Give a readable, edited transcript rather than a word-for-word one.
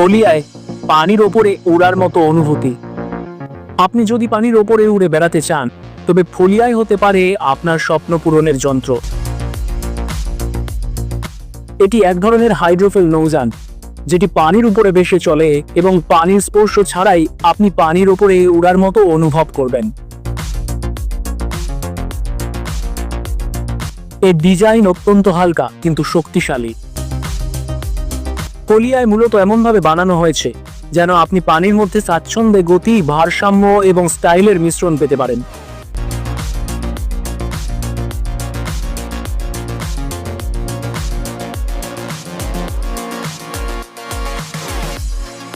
ফলিয়ায় পানির ওপরে উড়ার মতো অনুভূতি। আপনি যদি পানির ওপরে উড়ে বেড়াতে চান, তবে ফলিয়ায় হতে পারে আপনার স্বপ্ন পূরণের যন্ত্র। এটি এক ধরনের হাইড্রোফেল নৌযান, যেটি পানির উপরে ভেসে চলে এবং পানির স্পর্শ ছাড়াই আপনি পানির উপরে উড়ার মতো অনুভব করবেন। এর ডিজাইন অত্যন্ত হালকা কিন্তু শক্তিশালী। ফলিয়ায় মূলত এমনভাবে বানানো হয়েছে যেন আপনি পানির মধ্যে স্বাচ্ছন্দ্যে গতি, ভারসাম্য এবং স্টাইলের মিশ্রণ পেতে পারেন।